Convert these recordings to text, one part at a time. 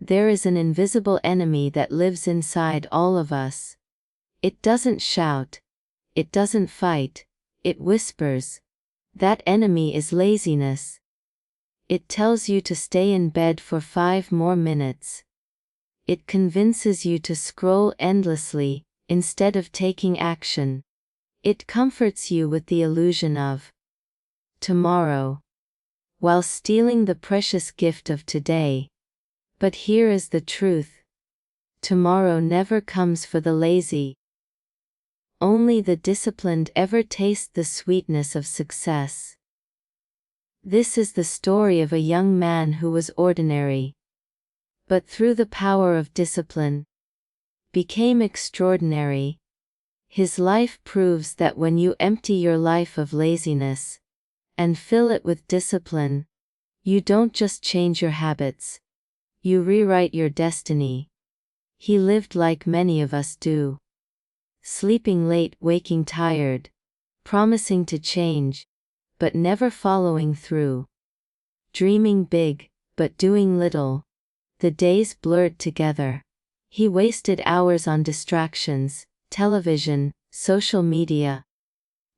There is an invisible enemy that lives inside all of us. It doesn't shout. It doesn't fight. It whispers. That enemy is laziness. It tells you to stay in bed for 5 more minutes. It convinces you to scroll endlessly, instead of taking action. It comforts you with the illusion of tomorrow, while stealing the precious gift of today. But here is the truth. Tomorrow never comes for the lazy. Only the disciplined ever taste the sweetness of success. This is the story of a young man who was ordinary, but through the power of discipline, became extraordinary. His life proves that when you empty your life of laziness, and fill it with discipline, you don't just change your habits, you rewrite your destiny. He lived like many of us do. Sleeping late, waking tired, promising to change, but never following through. Dreaming big, but doing little. The days blurred together. He wasted hours on distractions, television, social media,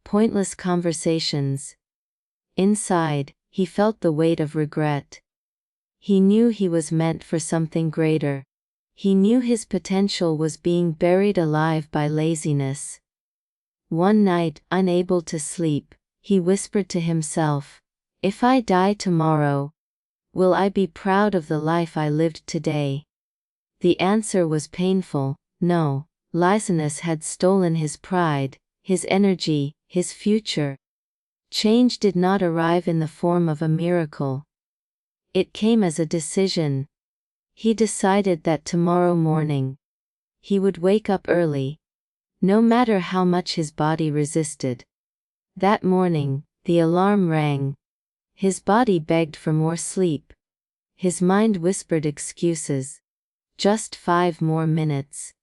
pointless conversations. Inside, he felt the weight of regret. He knew he was meant for something greater. He knew his potential was being buried alive by laziness. One night, unable to sleep, he whispered to himself, "If I die tomorrow, will I be proud of the life I lived today?" The answer was painful, no. Laziness had stolen his pride, his energy, his future. Change did not arrive in the form of a miracle. It came as a decision. He decided that tomorrow morning, he would wake up early, no matter how much his body resisted. That morning, the alarm rang. His body begged for more sleep. His mind whispered excuses. Just 5 more minutes.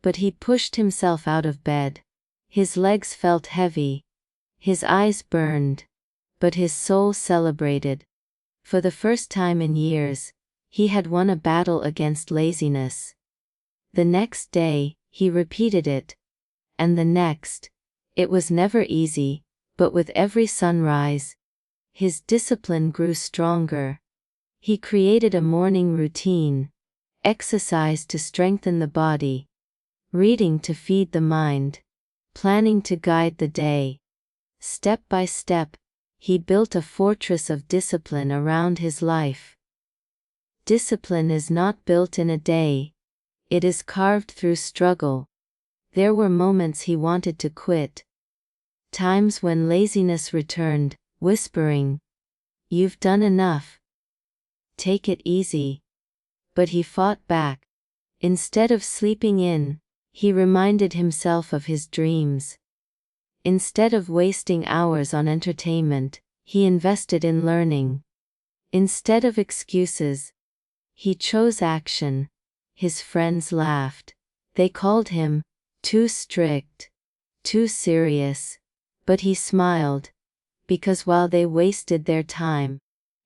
But he pushed himself out of bed. His legs felt heavy. His eyes burned. But his soul celebrated. For the first time in years, he had won a battle against laziness. The next day, he repeated it. And the next. It was never easy, but with every sunrise, his discipline grew stronger. He created a morning routine. Exercise to strengthen the body. Reading to feed the mind. Planning to guide the day. Step by step, he built a fortress of discipline around his life. Discipline is not built in a day. It is carved through struggle. There were moments he wanted to quit. Times when laziness returned, whispering, "You've done enough. Take it easy." But he fought back. Instead of sleeping in, he reminded himself of his dreams. Instead of wasting hours on entertainment, he invested in learning. Instead of excuses, he chose action. His friends laughed. They called him too strict, too serious. But he smiled, because while they wasted their time,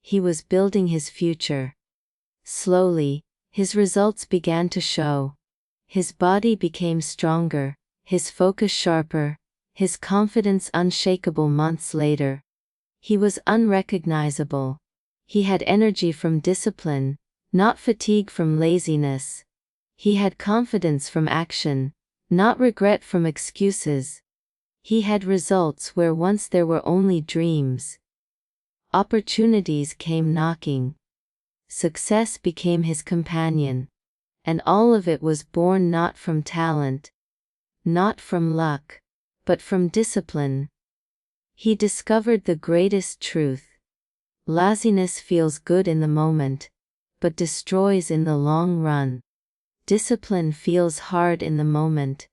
he was building his future. Slowly, his results began to show. His body became stronger, his focus sharper, his confidence unshakable. Months later, he was unrecognizable. He had energy from discipline, not fatigue from laziness. He had confidence from action, not regret from excuses. He had results where once there were only dreams. Opportunities came knocking. Success became his companion. And all of it was born not from talent, not from luck, but from discipline. He discovered the greatest truth. Laziness feels good in the moment, but destroys in the long run. Discipline feels hard in the moment,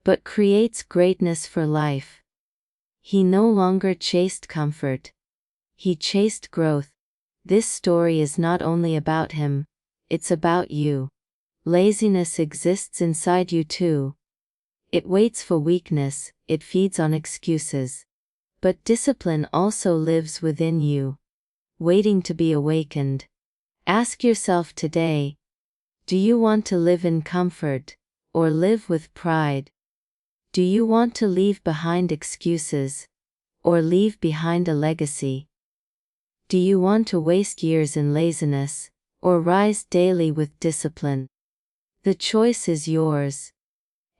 but creates greatness for life. He no longer chased comfort. He chased growth. This story is not only about him, it's about you. Laziness exists inside you too. It waits for weakness, it feeds on excuses. But discipline also lives within you, waiting to be awakened. Ask yourself today, Do you want to live in comfort, or live with pride? Do you want to leave behind excuses, or leave behind a legacy? Do you want to waste years in laziness, or rise daily with discipline? The choice is yours.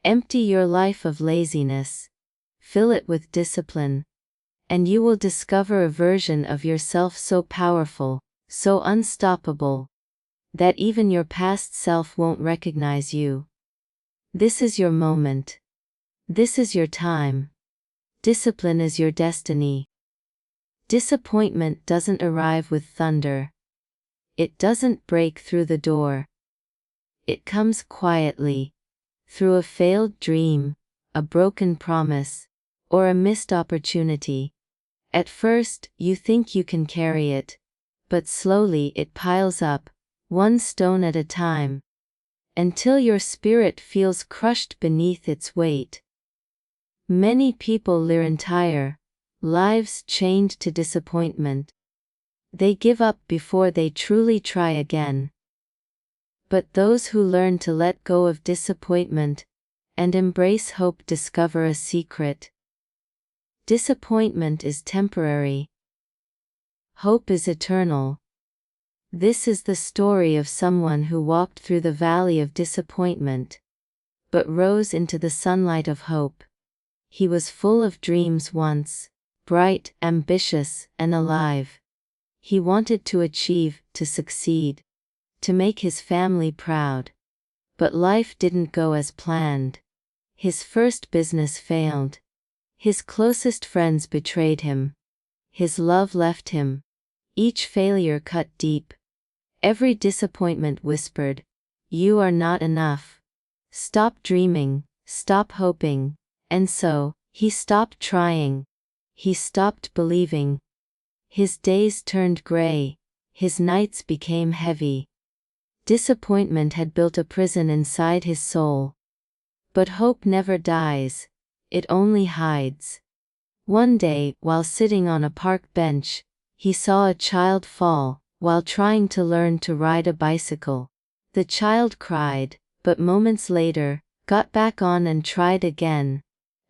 Empty your life of laziness, fill it with discipline, and you will discover a version of yourself so powerful, so unstoppable, that even your past self won't recognize you. This is your moment. This is your time. Discipline is your destiny. Disappointment doesn't arrive with thunder. It doesn't break through the door. It comes quietly, through a failed dream, a broken promise, or a missed opportunity. At first, you think you can carry it, but slowly it piles up, one stone at a time, until your spirit feels crushed beneath its weight. Many people live entire lives chained to disappointment. They give up before they truly try again. But those who learn to let go of disappointment and embrace hope discover a secret. Disappointment is temporary. Hope is eternal. This is the story of someone who walked through the valley of disappointment, but rose into the sunlight of hope. He was full of dreams once, bright, ambitious, and alive. He wanted to achieve, to succeed, to make his family proud. But life didn't go as planned. His first business failed. His closest friends betrayed him. His love left him. Each failure cut deep. Every disappointment whispered, "You are not enough. Stop dreaming, stop hoping." And so, he stopped trying. He stopped believing. His days turned gray. His nights became heavy. Disappointment had built a prison inside his soul. But hope never dies. It only hides. One day, while sitting on a park bench, he saw a child fall while trying to learn to ride a bicycle. The child cried, but moments later, got back on and tried again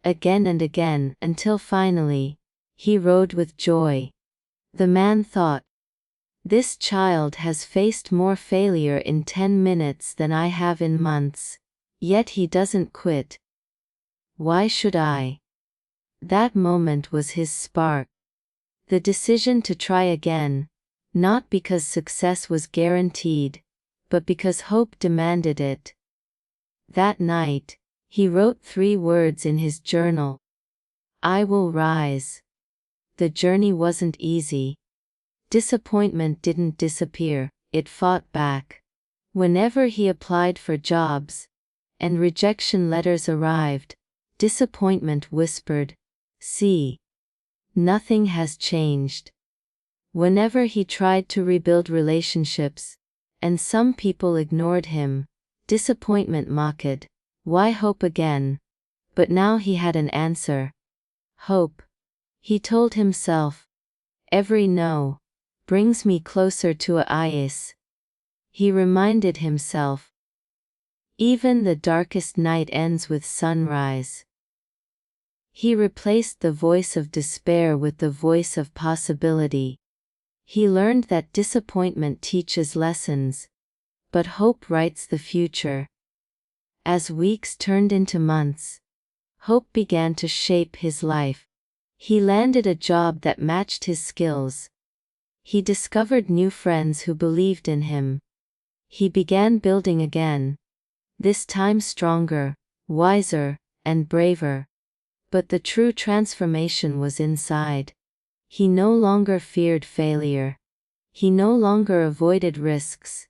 and again, until finally, he rode with joy. The man thought, "This child has faced more failure in 10 minutes than I have in months, yet he doesn't quit. Why should I?" That moment was his spark. The decision to try again, not because success was guaranteed, but because hope demanded it. That night, he wrote 3 words in his journal: "I will rise." The journey wasn't easy. Disappointment didn't disappear, it fought back. Whenever he applied for jobs, and rejection letters arrived, disappointment whispered, "See, nothing has changed." Whenever he tried to rebuild relationships, and some people ignored him, disappointment mocked, "Why hope again?" But now he had an answer. Hope. He told himself, "Every no brings me closer to a yes." He reminded himself, "Even the darkest night ends with sunrise." He replaced the voice of despair with the voice of possibility. He learned that disappointment teaches lessons, but hope writes the future. As weeks turned into months, hope began to shape his life. He landed a job that matched his skills. He discovered new friends who believed in him. He began building again, this time stronger, wiser, and braver. But the true transformation was inside. He no longer feared failure. He no longer avoided risks.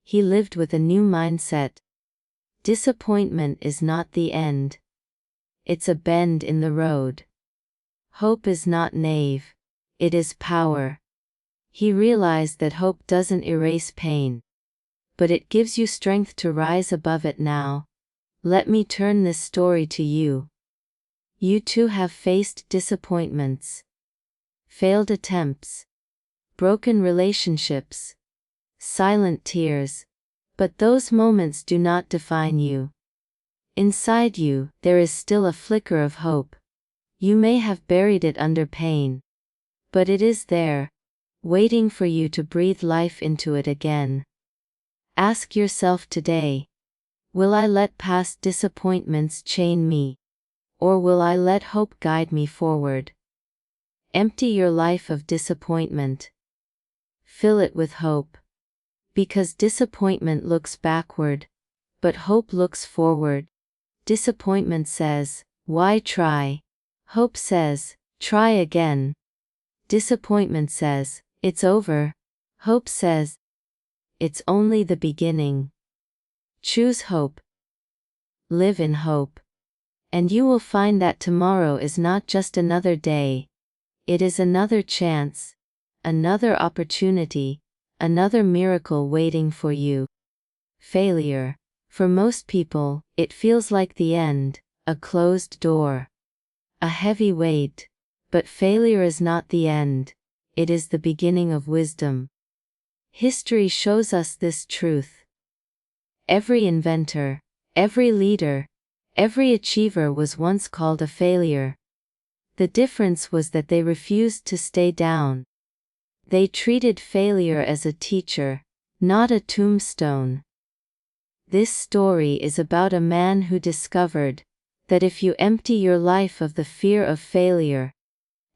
He lived with a new mindset. Disappointment is not the end. It's a bend in the road. Hope is not naive. It is power. He realized that hope doesn't erase pain, but it gives you strength to rise above it now. Let me turn this story to you. You too have faced disappointments, failed attempts, broken relationships, silent tears, But those moments do not define you. Inside you, there is still a flicker of hope. You may have buried it under pain, but it is there, waiting for you to breathe life into it again. Ask yourself today, will I let past disappointments chain me, or will I let hope guide me forward? Empty your life of disappointment. Fill it with hope. Because disappointment looks backward, but hope looks forward. Disappointment says, why try? Hope says, try again. Disappointment says, it's over. Hope says, it's only the beginning. Choose hope. Live in hope. And you will find that tomorrow is not just another day. It is another chance, another opportunity, another miracle waiting for you. Failure. For most people, it feels like the end, a closed door, a heavy weight. But failure is not the end, it is the beginning of wisdom. History shows us this truth. Every inventor, every leader, every achiever was once called a failure. The difference was that they refused to stay down. They treated failure as a teacher, not a tombstone. This story is about a man who discovered that if you empty your life of the fear of failure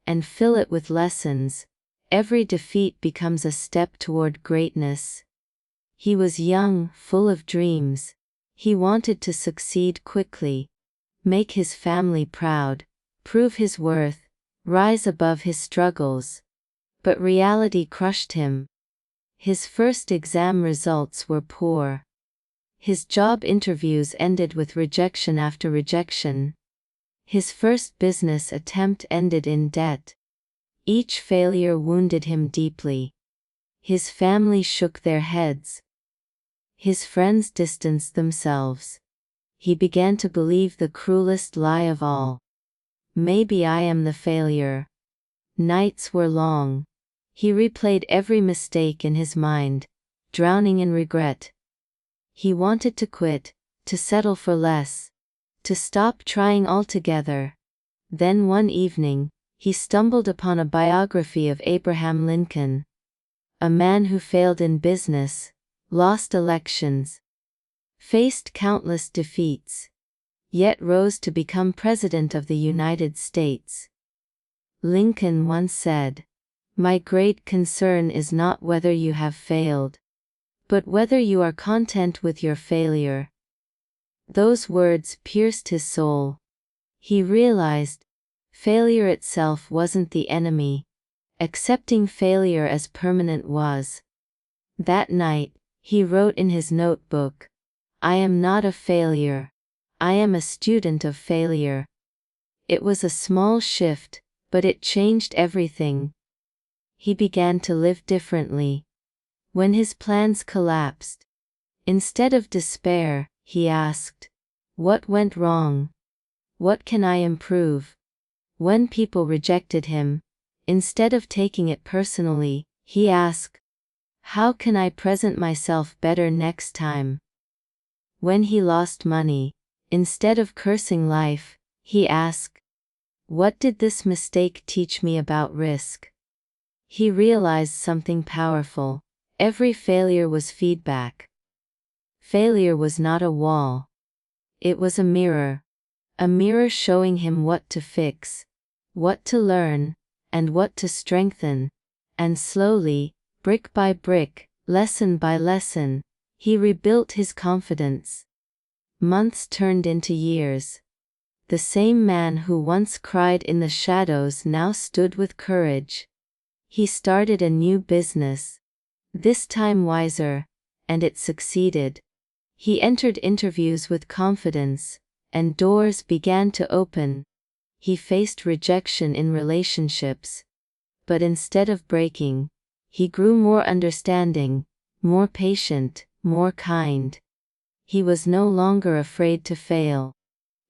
and fill it with lessons, every defeat becomes a step toward greatness. He was young, full of dreams. He wanted to succeed quickly, make his family proud, prove his worth, rise above his struggles. But reality crushed him. His first exam results were poor. His job interviews ended with rejection after rejection. His first business attempt ended in debt. Each failure wounded him deeply. His family shook their heads. His friends distanced themselves. He began to believe the cruelest lie of all. Maybe I am the failure. Nights were long. He replayed every mistake in his mind, drowning in regret. He wanted to quit, to settle for less, to stop trying altogether. Then one evening, he stumbled upon a biography of Abraham Lincoln. A man who failed in business, lost elections, faced countless defeats, yet rose to become President of the United States. Lincoln once said, "My great concern is not whether you have failed, but whether you are content with your failure." Those words pierced his soul. He realized, failure itself wasn't the enemy. Accepting failure as permanent was. That night, he wrote in his notebook, "I am not a failure. I am a student of failure." It was a small shift, but it changed everything. He began to live differently. When his plans collapsed, instead of despair, he asked, "What went wrong? What can I improve?" When people rejected him, instead of taking it personally, he asked, "How can I present myself better next time?" When he lost money, instead of cursing life, he asked, "What did this mistake teach me about risk?" He realized something powerful. Every failure was feedback. Failure was not a wall. It was a mirror showing him what to fix, what to learn, and what to strengthen. And slowly, brick by brick, lesson by lesson, he rebuilt his confidence. Months turned into years. The same man who once cried in the shadows now stood with courage. He started a new business, this time wiser, and it succeeded. He entered interviews with confidence, and doors began to open. He faced rejection in relationships, but instead of breaking, he grew more understanding, more patient, more kind. He was no longer afraid to fail.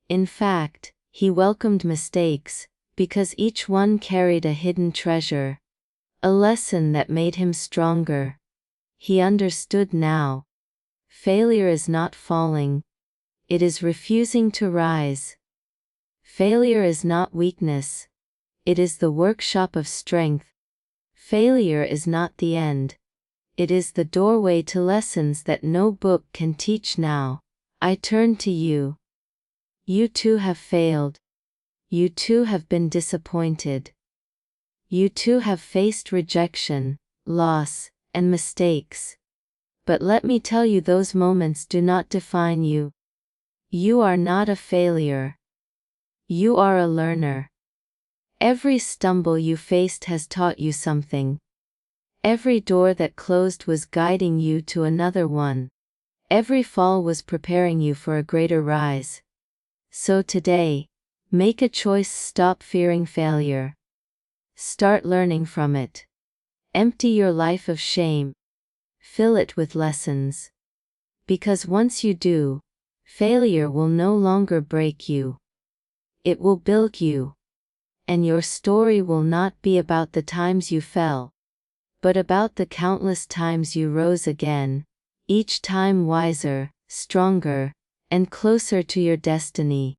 In fact, he welcomed mistakes, because each one carried a hidden treasure, a lesson that made him stronger. He understood now. Failure is not falling. It is refusing to rise. Failure is not weakness. It is the workshop of strength. Failure is not the end. It is the doorway to lessons that no book can teach now. I turn to you. You too have failed. You too have been disappointed. You too have faced rejection, loss, and mistakes. But let me tell you, those moments do not define you. You are not a failure. You are a learner. Every stumble you faced has taught you something. Every door that closed was guiding you to another one. Every fall was preparing you for a greater rise. So today, make a choice. Stop fearing failure. Start learning from it. Empty your life of shame. Fill it with lessons. Because once you do, failure will no longer break you. It will build you. And your story will not be about the times you fell, but about the countless times you rose again, each time wiser, stronger, and closer to your destiny.